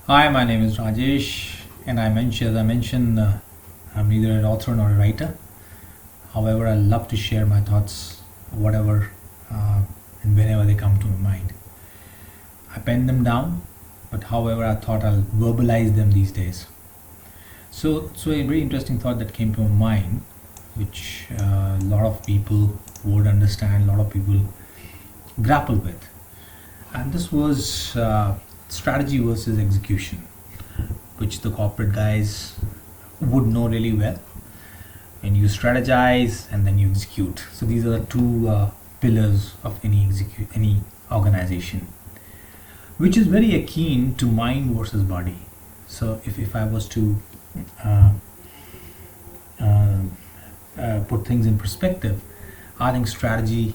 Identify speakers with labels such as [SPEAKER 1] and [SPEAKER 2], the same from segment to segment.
[SPEAKER 1] Hi, my name is Rajesh, and as I mentioned, I'm neither an author nor a writer. However, I love to share my thoughts, whatever and whenever they come to my mind. I pen them down, but however, I thought I'll verbalize them these days. So a very interesting thought that came to my mind, which a lot of people would understand, a lot of people grapple with, and this was strategy versus execution, which the corporate guys would know really well. And you strategize and then you execute. So these are the two pillars of any organization, which is very akin to mind versus body. So if I was to uh, uh, put things in perspective, I think strategy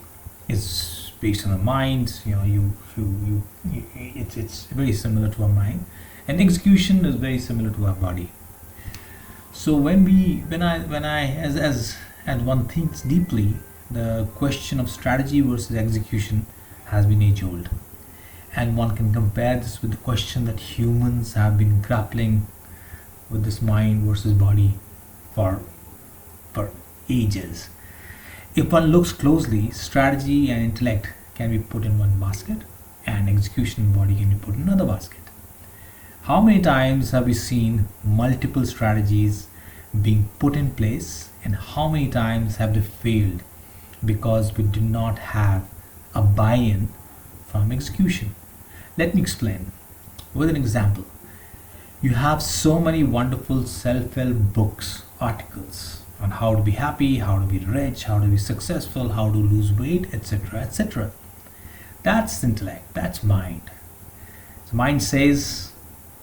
[SPEAKER 1] is based on the mind. It's very similar to our mind, and execution is very similar to our body. So when I as one thinks deeply, the question of strategy versus execution has been age old, and one can compare this with the question that humans have been grappling with this mind versus body for for ages. If one looks closely, strategy and intellect can be put in one basket, and execution and body can be put in another basket. How many times have we seen multiple strategies being put in place, and how many times have they failed because we did not have a buy in from execution? Let me explain with an example. You have so many wonderful self help books, articles on how to be happy, how to be rich, how to be successful, how to lose weight, etc. etc. That's intellect, that's mind. So mind says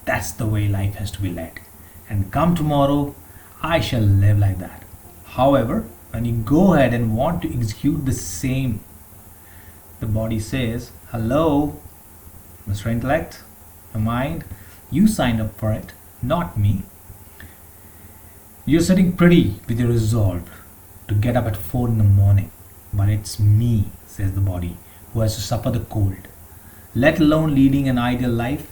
[SPEAKER 1] that's the way life has to be led. And come tomorrow, I shall live like that. However, when you go ahead and want to execute the same, the body says, hello, Mr. Intellect, the mind, you signed up for it, not me. You're sitting pretty with your resolve to get up at 4 in the morning, but it's me, says the body, who has to suffer the cold. Let alone leading an ideal life,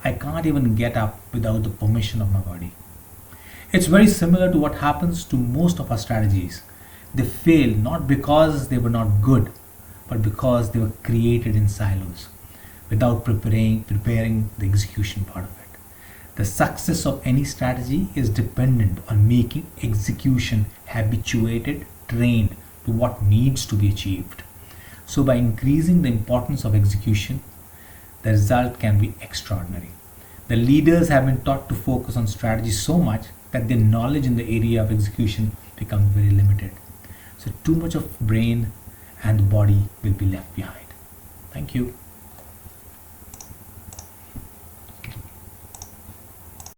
[SPEAKER 1] I can't even get up without the permission of my body. It's very similar to what happens to most of our strategies. They fail not because they were not good, but because they were created in silos without preparing the execution part of it. The success of any strategy is dependent on making execution habituated, trained to what needs to be achieved. So, by increasing the importance of execution, the result can be extraordinary. The leaders have been taught to focus on strategy so much that their knowledge in the area of execution becomes very limited. So, too much of brain and the body will be left behind. Thank you.